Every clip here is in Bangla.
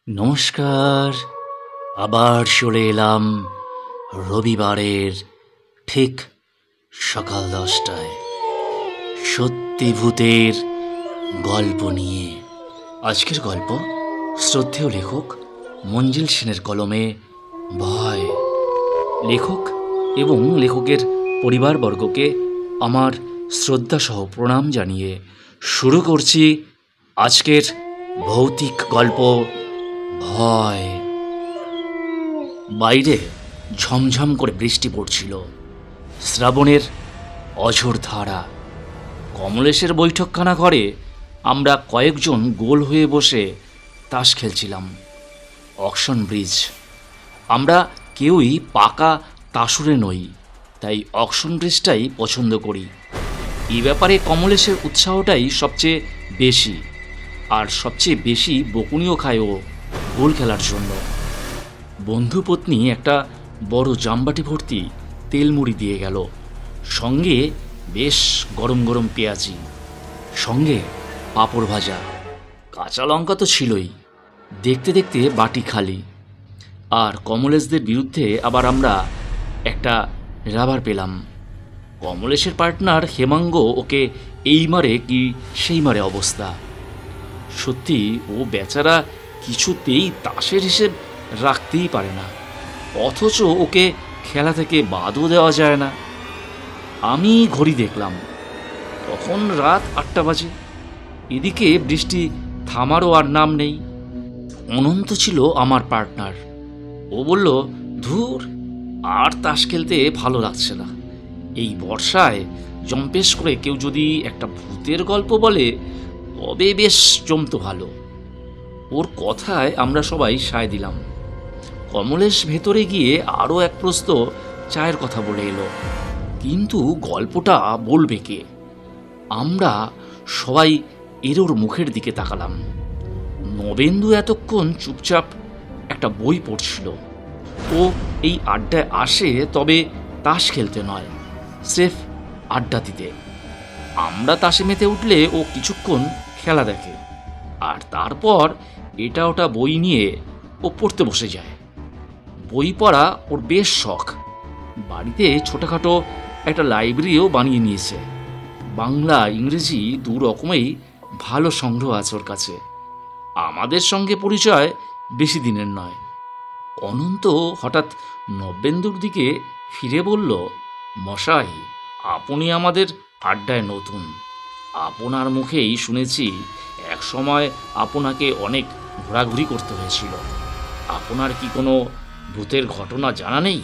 নমস্কার। আবার চলে এলাম রবিবারের ঠিক সকাল 10টায় সত্যি ভূতের গল্প নিয়ে। আজকের গল্প শ্রদ্ধেয় লেখক মঞ্জিল সেনের কলমে ভয়। লেখক এবং লেখকের পরিবারবর্গকে আমার শ্রদ্ধাসহ প্রণাম জানিয়ে শুরু করছি আজকের ভৌতিক গল্প ভয়। বাইরে ঝমঝম করে বৃষ্টি পড়ছিল, শ্রাবণের অঝোর ধারা। কমলেশের বৈঠকখানা ঘরে আমরা কয়েকজন গোল হয়ে বসে তাস খেলছিলাম। Auction bridge. আমরা কেউই পাকা তাসুরে নই, তাই অকশন ব্রিজটাই পছন্দ করি। এই ব্যাপারে কমলেশের উৎসাহটাই সবচেয়ে বেশি, আর সবচেয়ে বেশি বকুনিও খায় ও গোল খেলার জন্য। বন্ধুপত্নী একটা বড় জামবাটি ভর্তি তেলমুড়ি দিয়ে গেল, সঙ্গে বেশ গরম গরম পেঁয়াজি, সঙ্গে পাঁপড় ভাজা। কাঁচা লঙ্কা তো ছিলই। দেখতে দেখতে বাটি খালি। আর কমলেশদের বিরুদ্ধে আবার আমরা একটা রাবার পেলাম। কমলেশের পার্টনার হেমাঙ্গ ওকে এই মারে কি সেই মারে অবস্থা। সত্যি ও বেচারা কিছুতেই তাসের হিসেব রাখতেই পারে না, অথচ ওকে খেলা থেকে বাদও দেওয়া যায় না। আমি ঘড়ি দেখলাম, তখন রাত 8টা বাজে। এদিকে বৃষ্টি থামারও আর নাম নেই। অনন্ত ছিল আমার পার্টনার। ও বলল, ধুর, আর তাস খেলতে ভালো লাগছে না। এই বর্ষায় জম্পেশ করে কেউ যদি একটা ভূতের গল্প বলে তবে বেশ জমতো ভালো। ওর কথায় আমরা সবাই সায় দিলাম। কমলেশ ভেতরে গিয়ে আরও এক প্রস্ত চায়ের কথা বলে এলো, কিন্তু গল্পটা বলবে কে? আমরা সবাই এর মুখের দিকে তাকালাম। নবেন্দু এতক্ষণ চুপচাপ একটা বই পড়ছিল। ও এই আড্ডায় আসে, তবে তাস খেলতে নয়, স্রেফ আড্ডা দিতে। আমরা তাসে মেতে উঠলে ও কিছুক্ষণ খেলা দেখে, আর তারপর এটা ওটা বই নিয়ে ও পড়তে বসে যায়। বই পড়া ওর বেশ শখ। বাড়িতে ছোটোখাটো একটা লাইব্রেরিও বানিয়ে নিয়েছে। বাংলা ইংরেজি দু রকমেই ভালো সংগ্রহ আছে ওর কাছে। আমাদের সঙ্গে পরিচয় বেশি দিনের নয়। অনন্ত হঠাৎ নবেন্দুর দিকে ফিরে বলল, মশাই, আপনি আমাদের আড্ডায় নতুন। আপনার মুখেই শুনেছি এক সময় আপনাকে অনেক ঘোরাঘুরি করতে হয়েছিল। আপনার কি কোনো ভূতের ঘটনা জানা নেই?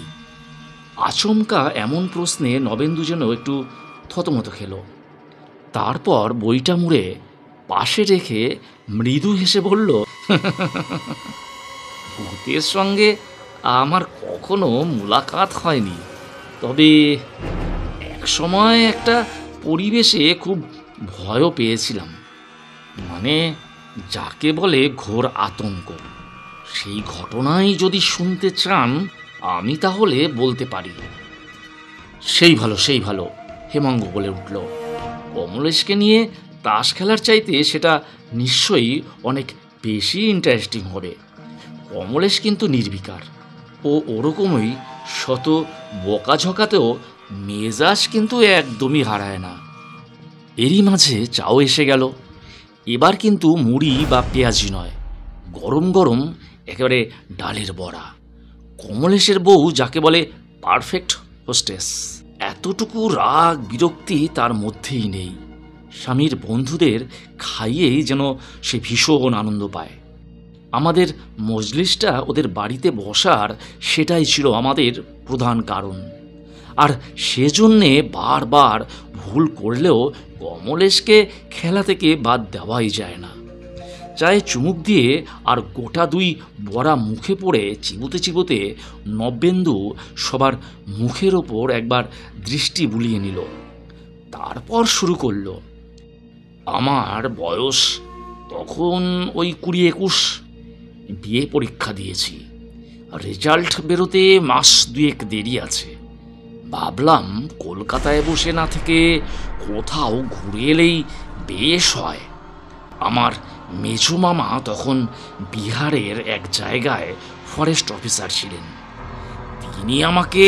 আচমকা এমন প্রশ্নে নবেন্দু যেন একটু থতমত খেল। তারপর বইটা মুড়ে পাশে রেখে মৃদু হেসে বলল, ভূতের সঙ্গে আমার কখনো মুলাকাত হয়নি, তবে এক সময় একটা পরিবেশে খুব ভয়ও পেয়েছিলাম। মানে যাকে বলে ঘোর আতঙ্ক। সেই ঘটনাই যদি শুনতে চান আমি তাহলে বলতে পারি। সেই ভালো, সেই ভালো, হেমাঙ্গ বলে উঠল। কমলেশকে নিয়ে তাস খেলার চাইতে সেটা নিশ্চয়ই অনেক বেশি ইন্টারেস্টিং হবে। কমলেশ কিন্তু নির্বিকার। ও ওরকমই শত বকাঝকাতেও মেজাজ কিন্তু একদমই হারায় না। এরই মাঝে চাও এসে গেল। এবার কিন্তু মুড়ি বা পেঁয়াজি নয়, গরম গরম একেবারে ডালের বড়া। কমলেশের বউ যাকে বলে পারফেক্ট হোস্টেস। এতটুকু রাগ বিরক্তি তার মধ্যেই নেই। স্বামীর বন্ধুদের খাইয়েই যেন সে ভীষণ আনন্দ পায়। আমাদের মজলিসটা ওদের বাড়িতে বসার সেটাই ছিল আমাদের প্রধান কারণ। আর সেজন্যে বারবার ভুল করলেও কমলেশকে খেলা থেকে বাদ দেওয়াই যায় না। চায়ে চুমুক দিয়ে আর গোটা দুই বড়া মুখে পড়ে চিবোতে চিবোতে নবেন্দু সবার মুখের ওপর একবার দৃষ্টি বুলিয়ে নিল। তারপর শুরু করল, আমার বয়স তখন ওই 20-21। বিয়ে পরীক্ষা দিয়েছি, রেজাল্ট বেরোতে মাস 2 দেরি আছে। ভাবলাম কলকাতায় বসে না থেকে কোথাও ঘুরে এলেই বেশ হয়। আমার মেজো মামা তখন বিহারের এক জায়গায় ফরেস্ট অফিসার ছিলেন। তিনি আমাকে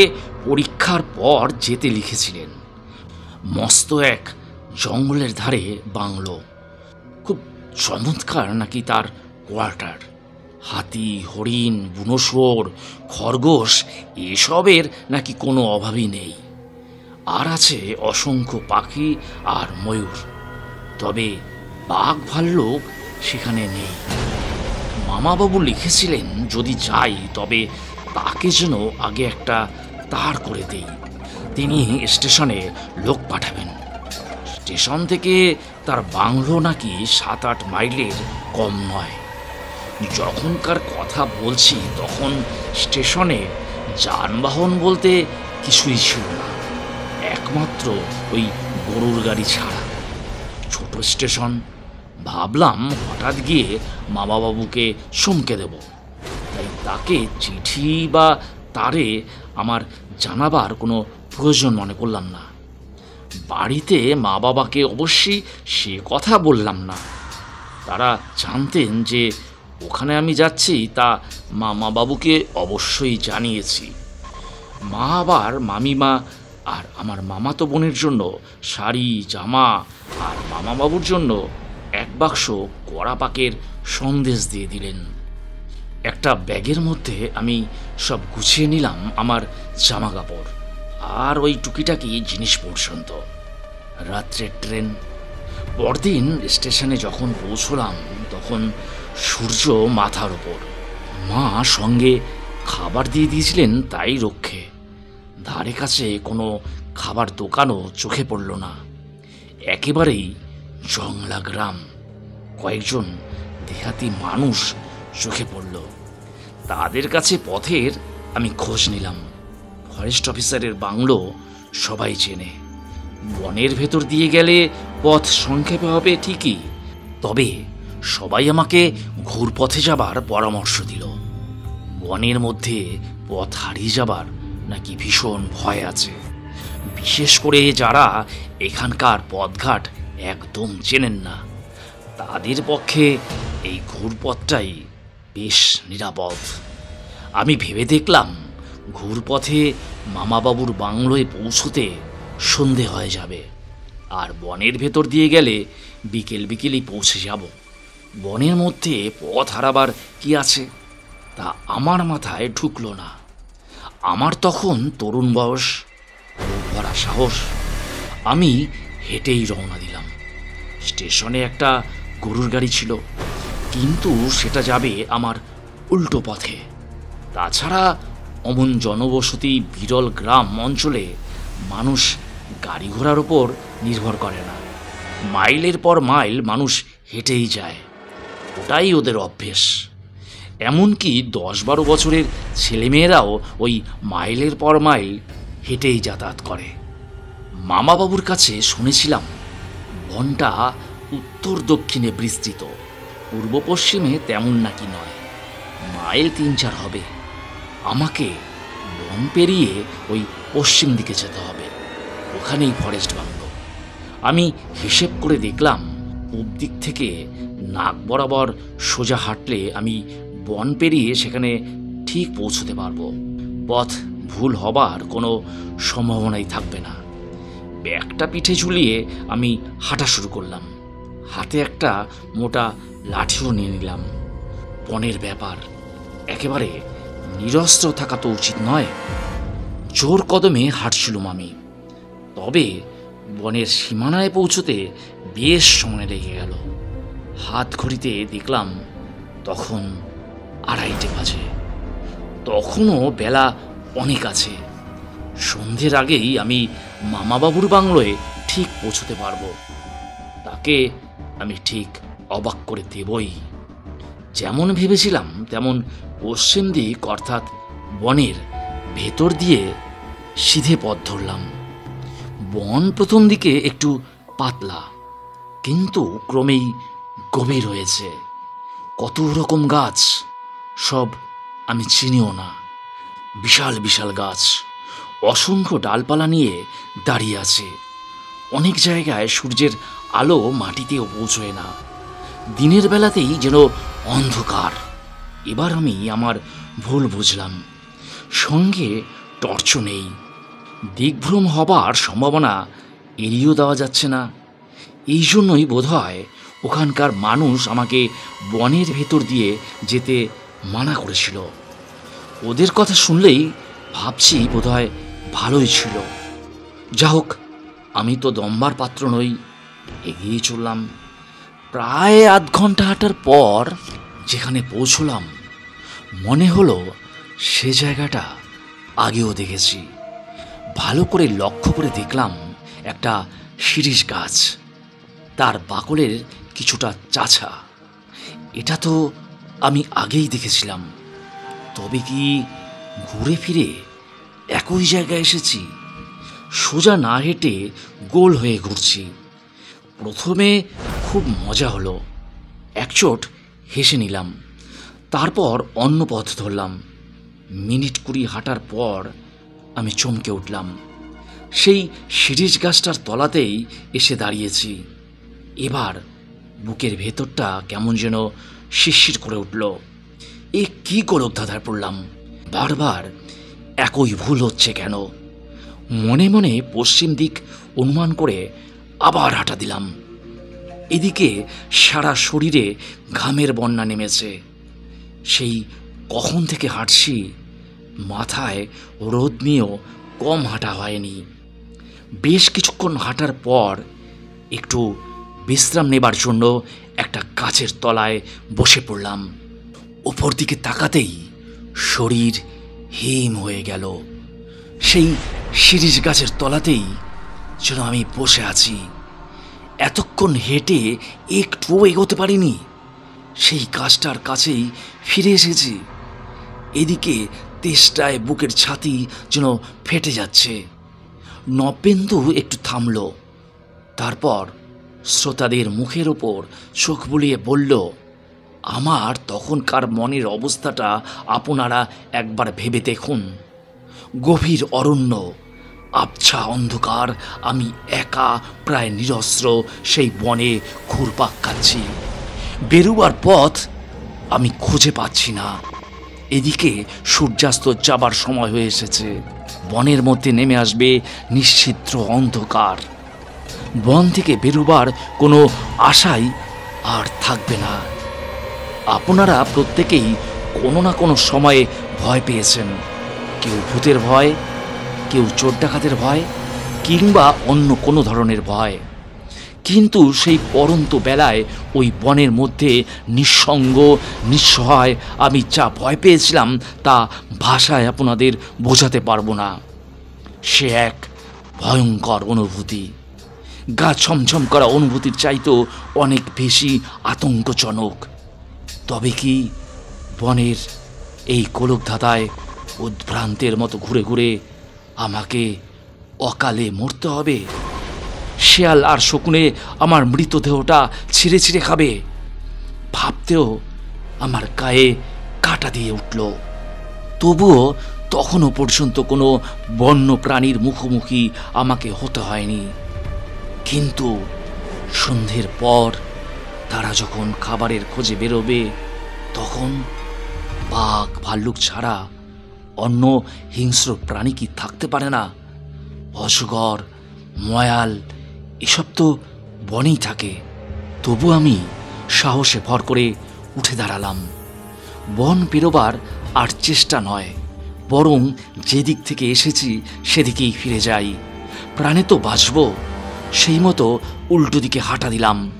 পরীক্ষার পর যেতে লিখেছিলেন। মস্ত এক জঙ্গলের ধারে বাংলো, খুব চমৎকার নাকি তার কোয়ার্টার। হাতি, হরিণ, বুনো শুয়োর, খরগোশ এসবের নাকি কোনো অভাবই নেই। আর আছে অসংখ্য পাখি আর ময়ূর, তবে বাঘ ভাল্লুক সেখানে নেই। মামাবাবু লিখেছিলেন যদি যাই তবে তাকে যেন আগে একটা তার করে দেই। তিনি স্টেশনে লোক পাঠাবেন। স্টেশন থেকে তার বাংলো নাকি 7-8 মাইলের কম নয়। যখনকার কথা বলছি তখন স্টেশনে যানবাহন বলতে কিছুই ছিল না, একমাত্র ওই গরুর গাড়ি ছাড়া। ছোট স্টেশন। ভাবলাম হঠাৎ গিয়ে মামাবাবুকে চমকে দেব, তাই তাকে চিঠি বা তারে আমার জানাবার কোনো প্রয়োজন মনে করলাম না। বাড়িতে মা বাবাকে অবশ্যই সে কথা বললাম না। তারা জানতেন যে ওখানে আমি যাচ্ছি, তা মামাবাবুকে অবশ্যই জানিয়েছি। মা আবার মামিমা আর আমার মামাতো বোনের জন্য শাড়ি, জামা, আর মামাবাবুর জন্য এক বাক্স কড়া পাকের সন্দেশ দিয়ে দিলেন। একটা ব্যাগের মধ্যে আমি সব গুছিয়ে নিলাম, আমার জামা কাপড় আর ওই টুকিটাকি জিনিস পর্যন্ত। রাত্রের ট্রেন। পরদিন স্টেশনে যখন পৌঁছলাম তখন সূর্য মাথার ওপর। মা সঙ্গে খাবার দিয়ে দিয়েছিলেন তাই রক্ষে। ধারে কাছে কোনো খাবার দোকানও চোখে পড়ল না। একেবারেই জংলা গ্রাম। কয়েকজন দেহাতি মানুষ চোখে পড়ল। তাদের কাছে পথের আমি খোঁজ নিলাম। ফরেস্ট অফিসারের বাংলো সবাই চেনে। বনের ভেতর দিয়ে গেলে পথ সংক্ষেপে হবে ঠিকই, তবে সবাই আমাকে ঘুরপথে যাবার পরামর্শ দিল। বনের মধ্যে পথ হারিয়ে যাবার নাকি ভীষণ ভয় আছে, বিশেষ করে যারা এখানকার পথঘাট একদম চেনেন না। তাদের পক্ষে এই ঘুরপথটাই বেশ নিরাপদ। আমি ভেবে দেখলাম ঘুরপথে মামাবাবুর বাংলোয় পৌঁছতে সন্ধে হয়ে যাবে, আর বনের ভেতর দিয়ে গেলে বিকেলই পৌঁছে যাব। বনের মধ্যে পথ হারাবার কি আছে তা আমার মাথায় ঢুকলো না। আমার তখন তরুণ বয়স, ভরা সাহস। আমি হেঁটেই রওনা দিলাম। স্টেশনে একটা গরুর গাড়ি ছিল, কিন্তু সেটা যাবে আমার উল্টো পথে। তাছাড়া অমন জনবসতি বিরল গ্রাম অঞ্চলে মানুষ গাড়ি ঘোড়ার ওপর নির্ভর করে না। মাইলের পর মাইল মানুষ হেঁটেই যায়, ওটাই ওদের অভ্যেস। এমনকি 10-12 বছরের ছেলেমেয়েরাও ওই মাইলের পর মাইল হেঁটেই যাতায়াত করে। মামাবাবুর কাছে শুনেছিলাম বনটা উত্তর দক্ষিণে বিস্তৃত, পূর্ব পশ্চিমে তেমন নাকি নয়, মাইল 3-4 হবে। আমাকে বন পেরিয়ে ওই পশ্চিম দিকে যেতে হবে, ওখানেই ফরেস্ট বাংলো। আমি হিসেব করে দেখলাম পূব দিক থেকে নাক বরাবর সোজা হাঁটলে আমি বন পেরিয়ে সেখানে ঠিক পৌঁছতে পারবো। পথ ভুল হবার কোনো সম্ভাবনাই থাকবে না। ব্যাগটা পিঠে ঝুলিয়ে আমি হাঁটা শুরু করলাম। হাতে একটা মোটা লাঠিও নিয়ে নিলাম। বনের ব্যাপার, একেবারে নিরস্ত্র থাকা তো উচিত নয়। জোর কদমে হাঁটছিলুম আমি, তবে বনের সীমানায় পৌঁছতে বেশ সময় লেগে গেল। হাত ঘড়িতে দেখলাম তখন 2:30 বাজে। তখনও বেলা অনেক আছে। সন্ধ্যের আগেই আমি মামাবাবুর বাংলোয় ঠিক পৌঁছতে পারবো। তাকে আমি ঠিক অবাক করে দেবই। যেমন ভেবেছিলাম তেমন পশ্চিম দিক অর্থাৎ বনের ভেতর দিয়ে সিধে পথ ধরলাম। বন প্রথম দিকে একটু পাতলা, কিন্তু ক্রমেই গভীর হয়েছে। কত রকম গাছ, সব আমি চিনিও না। বিশাল বিশাল গাছ, অসংখ্য ডালপালা নিয়ে দাঁড়িয়ে আছে। অনেক জায়গায় সূর্যের আলো মাটিতেও পৌঁছয় না। দিনের বেলাতেই যেন অন্ধকার। এবার আমি আমার ভুল বুঝলাম, সঙ্গে টর্চও নেই। দিকভ্রম হবার সম্ভাবনা এড়িয়েও দেওয়া যাচ্ছে না। এই জন্যই বোধহয় ওখানকার মানুষ আমাকে বনের ভেতর দিয়ে যেতে মানা করেছিল। ওদের কথা শুনলেই ভাবছি বোধহয় ভালোই ছিল। যা হোক, আমি তো দম্বার পাত্র নই, এগিয়ে চললাম। প্রায় আধ ঘন্টা হাঁটার পর যেখানে পৌঁছলাম, মনে হলো সে জায়গাটা আগেও দেখেছি। ভালো করে লক্ষ্য করে দেখলাম একটা শিরীষ গাছ, তার বাকলের কিছুটা চাছা। এটা তো আমি আগেই দেখেছিলাম, তবে কি ঘুরে ফিরে একই জায়গায় এসেছি? সোজা না হেঁটে গোল হয়ে ঘুরছি। প্রথমে খুব মজা হলো, একচোট হেসে নিলাম। তারপর অন্য পথ ধরলাম। মিনিট 20 হাঁটার পর আমি চমকে উঠলাম। সেই শিরীষ গাছটার তলাতেই এসে দাঁড়িয়েছি। এবার বুকের ভেতরটা কেমন যেন শিরশির করে উঠল। এ কী গোলক ধাঁধায় পড়লাম? বারবার একই ভুল হচ্ছে কেন? মনে মনে পশ্চিম দিক অনুমান করে আবার হাঁটা দিলাম। এদিকে সারা শরীরে ঘামের বন্যা নেমেছে। সেই কখন থেকে হাঁটছি, মাথায় রোদ নিয়েও কম হাঁটা হয়নি। বেশ কিছুক্ষণ হাঁটার পর একটু বিশ্রাম নেবার জন্য একটা গাছের তলায় বসে পড়লাম। ওপর দিকে তাকাতেই শরীর হিম হয়ে গেল। সেই শিরীষ গাছের তলাতেই যেন আমি বসে আছি। এতক্ষণ হেঁটে একটুও এগোতে পারিনি, সেই গাছটার কাছেই ফিরে এসেছি। এদিকে তেষ্টায় বুকের ছাতি যেন ফেটে যাচ্ছে। নবেন্দু একটু থামল, তারপর শ্রোতাদের মুখের ওপর চোখ বুলিয়ে বলল, আমার তখনকার মনের অবস্থাটা আপনারা একবার ভেবে দেখুন। গভীর অরণ্য, আবছা অন্ধকার, আমি একা প্রায় নিরস্ত্র সেই বনে ঘুরপাক খাচ্ছি। বেরুবার পথ আমি খুঁজে পাচ্ছি না। এদিকে সূর্যাস্ত যাবার সময় হয়ে এসেছে। বনের মধ্যে নেমে আসবে নিশ্চিদ্র অন্ধকার। বন থেকে বেরুবার কোনো আশাই আর থাকবে না। আপনারা প্রত্যেকেই কোনো না কোনো সময়ে ভয় পেয়েছেন। কেউ ভূতের ভয়, কেউ চোর ডাকাতের ভয়, কিংবা অন্য কোনো ধরনের ভয়। কিন্তু সেই পরন্ত বেলায় ওই বনের মধ্যে নিঃসঙ্গ নিঃসহায় আমি যা ভয় পেয়েছিলাম তা ভাষায় আপনাদের বোঝাতে পারবো না। সে এক ভয়ঙ্কর অনুভূতি। গা ছমছম করা অনুভূতির চাইতেও অনেক বেশি আতঙ্কজনক। তবে কি বনের এই গোলকধাঁধায় উদ্ভ্রান্তের মতো ঘুরে ঘুরে আমাকে অকালে মরতে হবে? শেয়াল আর শকুনে আমার মৃতদেহটা ছিঁড়ে ছিঁড়ে খাবে? ভাবতেও আমার গায়ে কাঁটা দিয়ে উঠল। তবুও তখনও পর্যন্ত কোনো বন্য প্রাণীর মুখোমুখি আমাকে হতে হয়নি। কিন্তু সন্ধ্যের পর তারা যখন খাবারের খোঁজে বেরোবে, তখন বাঘ ভাল্লুক ছাড়া অন্য হিংস্র প্রাণী কি থাকতে পারে না? অজগর, ময়াল এসব তো বনেই থাকে। তবু আমি সাহসে ভর করে উঠে দাঁড়ালাম। বন পেরোবার আর চেষ্টা নয়, বরং যেদিক থেকে এসেছি সেদিকেই ফিরে যাই। প্রাণে তো বাঁচব, সেই মতো উল্টো দিকে হাঁটা দিলাম।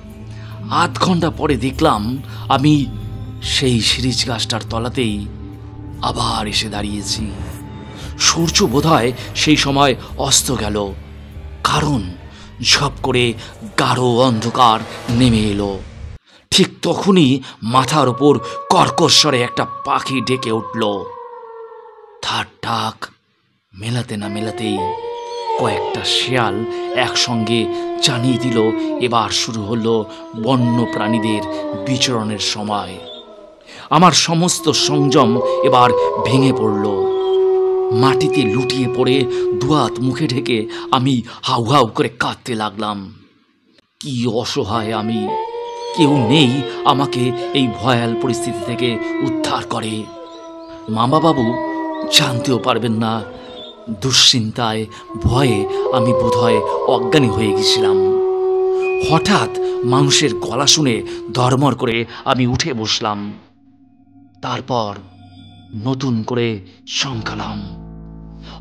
আধ ঘন্টা পরে দেখলাম আমি সেই শিরীষ গাছটার তলাতেই আবার এসে দাঁড়িয়েছি। সূর্য বোধহয় সেই সময় অস্ত গেল, কারণ ঝপ করে গাঢ় অন্ধকার নেমে এলো। ঠিক তখনই মাথার ওপর কর্কশ্বরে একটা পাখি ডেকে উঠল। তার ডাক মেলাতে না মেলাতেই কয়েকটা শেয়াল একসঙ্গে জানিয়ে দিল এবার শুরু হলো বন্য প্রাণীদের বিচরণের সময়। আমার সমস্ত সংযম এবার ভেঙে পড়ল। মাটিতে লুটিয়ে পড়ে দুহাত মুখে ঢেকে আমি হাউ হাউ করে কাঁদতে লাগলাম। কি অসহায় আমি! কেউ নেই আমাকে এই ভয়াল পরিস্থিতি থেকে উদ্ধার করে। মামাবাবু জানতেও পারবেন না। দুশ্চিন্তায় ভয়ে আমি বোধহয় অজ্ঞানী হয়ে গেছিলাম। হঠাৎ মানুষের গলা শুনে ধর্মর করে আমি উঠে বসলাম। তারপর নতুন করে সংখ্যালাম।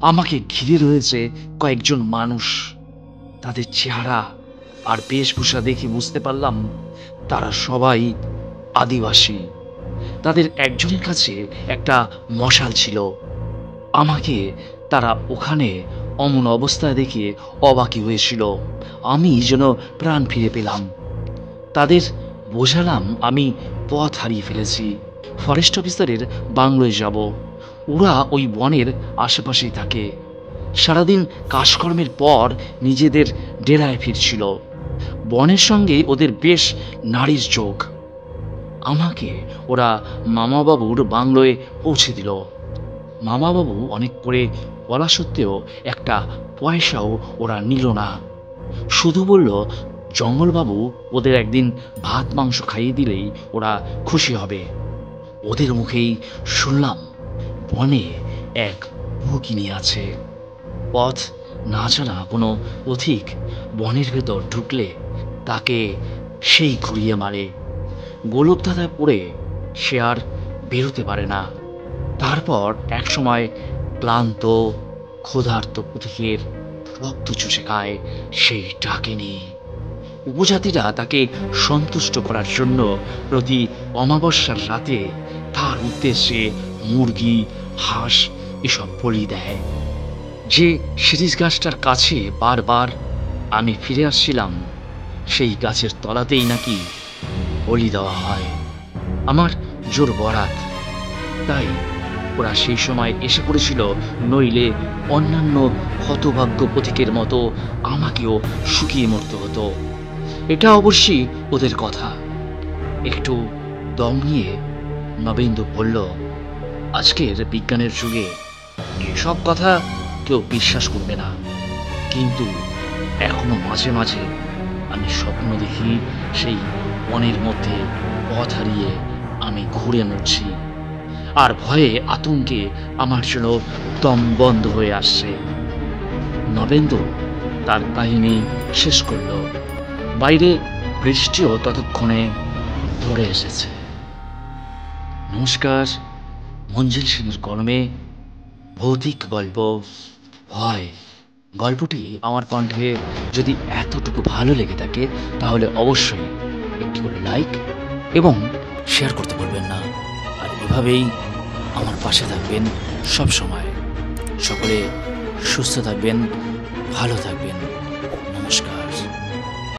আমাকে ঘিরে রয়েছে কয়েকজন মানুষ। তাদের চেহারা আর বেশভূষা দেখে বুঝতে পারলাম তারা সবাই আদিবাসী। তাদের একজনের কাছে একটা মশাল ছিল। আমাকে তারা ওখানে অমন অবস্থায় দেখে অবাকই হয়েছিল। আমি যেন প্রাণ ফিরে পেলাম। তাদের বোঝালাম আমি পথ হারিয়ে ফেলেছি, ফরেস্ট অফিসারের বাংলোয় যাব। ওরা ওই বনের আশেপাশেই থাকে। সারাদিন কাজকর্মের পর নিজেদের ডেরায় ফিরছিল। বনের সঙ্গে ওদের বেশ নারীর যোগ। আমাকে ওরা মামাবাবুর বাংলোয় পৌঁছে দিল। মামাবাবু অনেক করে বলা সত্ত্বেও একটা পয়সাও ওরা নিল না। শুধু বলল জঙ্গলবাবু ওদের একদিন ভাত মাংস খাইয়ে দিলেই ওরা খুশি হবে। ওদের মুখেই শুনলাম বনে এক ভুকিনি আছে। পথ না জানা কোনো পথিক বনের ভেতর ঢুকলে তাকে সেই ঘুরিয়ে মারে। গোলকধাঁধায় পড়ে সে আর বেরোতে পারে না। তারপর একসময় ক্লান্ত ক্ষুধার্ত পথিকের রক্ত চুষে খায় সেই ডাকিনী। উপজাতিরা তাকে সন্তুষ্ট করার জন্য প্রতি অমাবস্যার রাতে তার উদ্দেশ্যে মুরগি, হাঁস এসব বলি দেয়। যে শিরিষ গাছটার কাছে বারবার আমি ফিরে আসছিলাম, সেই গাছের তলাতেই নাকি বলি দেওয়া হয়। আমার জোর বরাত, তাই ওরা সেই সময় এসে পড়েছিল, নইলে অন্যান্য হতভাগ্য পথিকের মতো আমাকেও শুকিয়ে মরতে হতো। এটা অবশ্যই ওদের কথা। একটু দম নিয়ে নবেন্দু বলল, আজকের বিজ্ঞানের যুগে এসব কথা কেউ বিশ্বাস করবে না, কিন্তু এখনো মাঝে মাঝে আমি স্বপ্ন দেখি সেই বনের মধ্যে পথ হারিয়ে আমি ঘুরে মরছি, আর ভয়ে আতঙ্কে আমার জন্য দম বন্ধ হয়ে আসছে। নবেন্দু তার কাহিনী শেষ করল। বাইরে বৃষ্টিও ততক্ষণে ধরে এসেছে। নমস্কার, মঞ্জিল সেনের কলমে ভৌতিক গল্প ভয় গল্পটি আমার কণ্ঠে যদি এতটুকু ভালো লেগে থাকে তাহলে অবশ্যই একটি করে লাইক এবং শেয়ার করতে ভুলবেন না। আর এভাবেই আমার পাশে থাকবেন সব সময়। সকলে সুস্থ থাকবেন, ভালো থাকবেন।